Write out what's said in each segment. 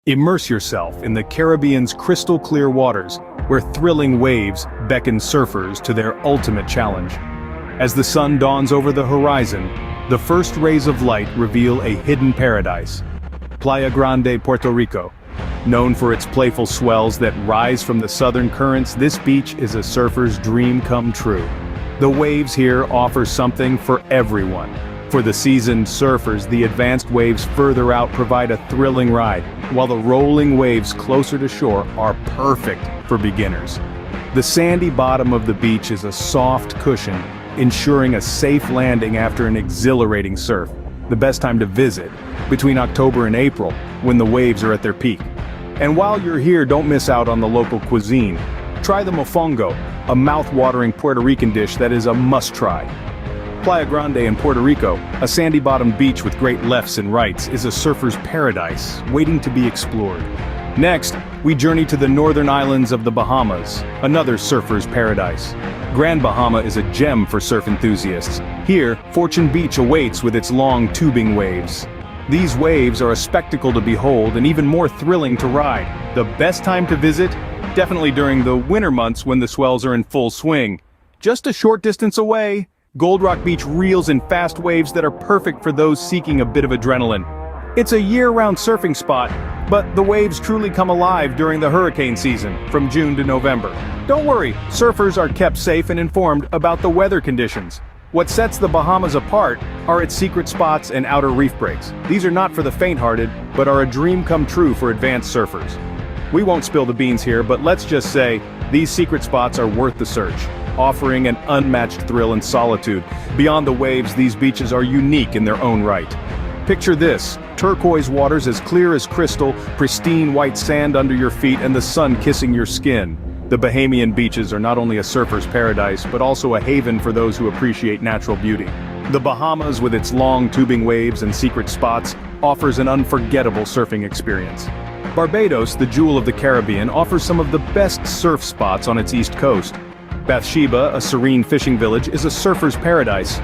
Immerse yourself in the Caribbean's crystal-clear waters, where thrilling waves beckon surfers to their ultimate challenge. As the sun dawns over the horizon, the first rays of light reveal a hidden paradise. Playa Grande, Puerto Rico. Known for its playful swells that rise from the southern currents, this beach is a surfer's dream come true. The waves here offer something for everyone. For the seasoned surfers, the advanced waves further out provide a thrilling ride, while the rolling waves closer to shore are perfect for beginners. The sandy bottom of the beach is a soft cushion, ensuring a safe landing after an exhilarating surf. The best time to visit, between October and April, when the waves are at their peak. And while you're here, don't miss out on the local cuisine. Try the mofongo, a mouth-watering Puerto Rican dish that is a must-try. Playa Grande in Puerto Rico, a sandy-bottomed beach with great lefts and rights, is a surfer's paradise, waiting to be explored. Next, we journey to the northern islands of the Bahamas, another surfer's paradise. Grand Bahama is a gem for surf enthusiasts. Here, Fortune Beach awaits with its long tubing waves. These waves are a spectacle to behold and even more thrilling to ride. The best time to visit? Definitely during the winter months when the swells are in full swing. Just a short distance away, Gold Rock Beach reels in fast waves that are perfect for those seeking a bit of adrenaline. It's a year-round surfing spot, but the waves truly come alive during the hurricane season, from June to November. Don't worry, surfers are kept safe and informed about the weather conditions. What sets the Bahamas apart are its secret spots and outer reef breaks. These are not for the faint-hearted, but are a dream come true for advanced surfers. We won't spill the beans here, but let's just say, these secret spots are worth the search, offering an unmatched thrill and solitude. Beyond the waves, these beaches are unique in their own right. Picture this, turquoise waters as clear as crystal, pristine white sand under your feet, and the sun kissing your skin. The Bahamian beaches are not only a surfer's paradise, but also a haven for those who appreciate natural beauty. The Bahamas, with its long tubing waves and secret spots, offers an unforgettable surfing experience. Barbados, the jewel of the Caribbean, offers some of the best surf spots on its east coast. Bathsheba, a serene fishing village, is a surfer's paradise.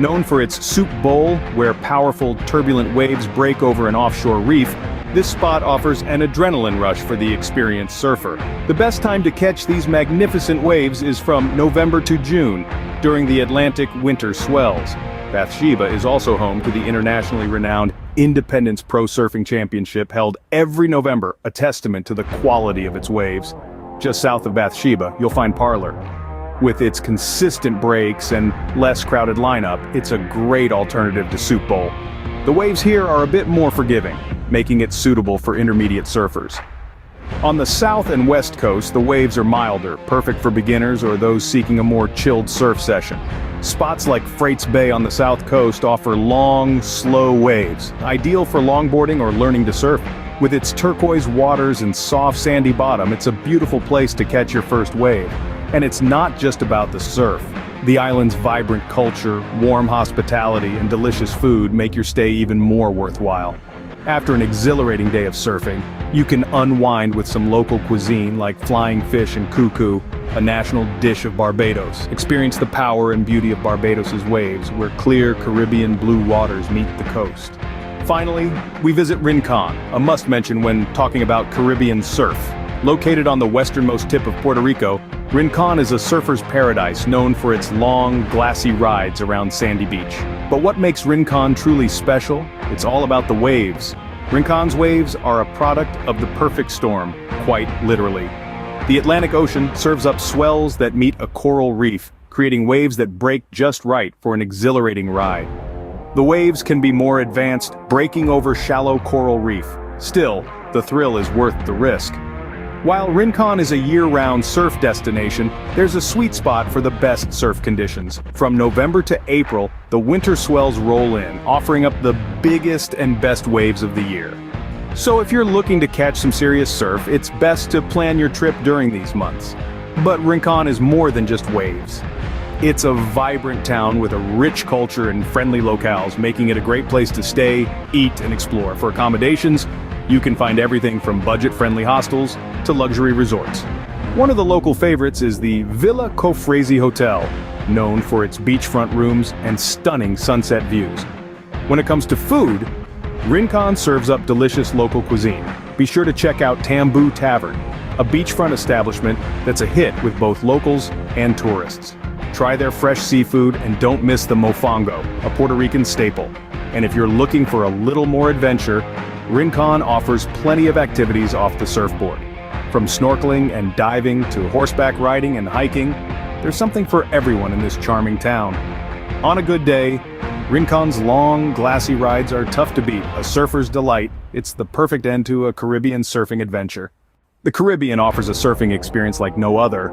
Known for its Soup Bowl, where powerful, turbulent waves break over an offshore reef, this spot offers an adrenaline rush for the experienced surfer. The best time to catch these magnificent waves is from November to June, during the Atlantic winter swells. Bathsheba is also home to the internationally renowned Independence Pro Surfing Championship held every November, a testament to the quality of its waves. Just south of Bathsheba, you'll find Parlor. With its consistent breaks and less crowded lineup, it's a great alternative to Soup Bowl. The waves here are a bit more forgiving, making it suitable for intermediate surfers. On the south and west coast, the waves are milder, perfect for beginners or those seeking a more chilled surf session. Spots like Freight's Bay on the south coast offer long, slow waves, ideal for longboarding or learning to surf. With its turquoise waters and soft sandy bottom, it's a beautiful place to catch your first wave. And it's not just about the surf. The island's vibrant culture, warm hospitality, and delicious food make your stay even more worthwhile. After an exhilarating day of surfing, you can unwind with some local cuisine like flying fish and cuckoo, a national dish of Barbados. Experience the power and beauty of Barbados's waves, where clear Caribbean blue waters meet the coast. Finally, we visit Rincon, a must-mention when talking about Caribbean surf. Located on the westernmost tip of Puerto Rico, Rincon is a surfer's paradise known for its long, glassy rides around sandy beach. But what makes Rincon truly special? It's all about the waves. Rincon's waves are a product of the perfect storm, quite literally. The Atlantic Ocean serves up swells that meet a coral reef, creating waves that break just right for an exhilarating ride. The waves can be more advanced, breaking over shallow coral reef. Still, the thrill is worth the risk. While Rincon is a year-round surf destination, there's a sweet spot for the best surf conditions. From November to April, the winter swells roll in, offering up the biggest and best waves of the year. So if you're looking to catch some serious surf, it's best to plan your trip during these months. But Rincon is more than just waves. It's a vibrant town with a rich culture and friendly locales, making it a great place to stay, eat, and explore. For accommodations, you can find everything from budget-friendly hostels to luxury resorts. One of the local favorites is the Villa Cofresi Hotel, known for its beachfront rooms and stunning sunset views. When it comes to food, Rincon serves up delicious local cuisine. be sure to check out Tambu Tavern, a beachfront establishment that's a hit with both locals and tourists. Try their fresh seafood and don't miss the mofongo, a Puerto Rican staple. And if you're looking for a little more adventure, Rincon offers plenty of activities off the surfboard. From snorkeling and diving to horseback riding and hiking, there's something for everyone in this charming town. On a good day, Rincon's long, glassy rides are tough to beat, a surfer's delight. It's the perfect end to a Caribbean surfing adventure. The Caribbean offers a surfing experience like no other.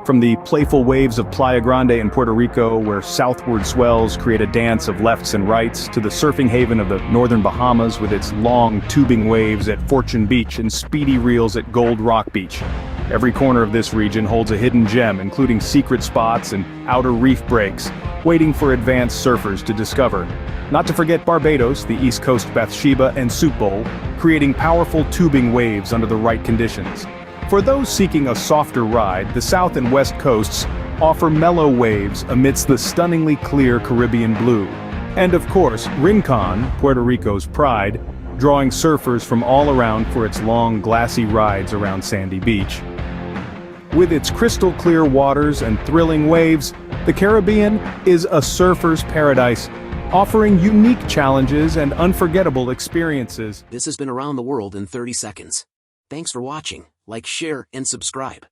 From the playful waves of Playa Grande in Puerto Rico, where southward swells create a dance of lefts and rights, to the surfing haven of the northern Bahamas with its long, tubing waves at Fortune Beach and speedy reels at Gold Rock Beach. Every corner of this region holds a hidden gem, including secret spots and outer reef breaks, waiting for advanced surfers to discover. Not to forget Barbados, the East Coast Bathsheba and Soup Bowl, creating powerful tubing waves under the right conditions. For those seeking a softer ride, the south and west coasts offer mellow waves amidst the stunningly clear Caribbean blue. And of course, Rincon, Puerto Rico's pride, drawing surfers from all around for its long, glassy rides around Sandy Beach. With its crystal clear waters and thrilling waves, the Caribbean is a surfer's paradise, offering unique challenges and unforgettable experiences. This has been Around the World in 30 Seconds. Thanks for watching. Like, share, and subscribe.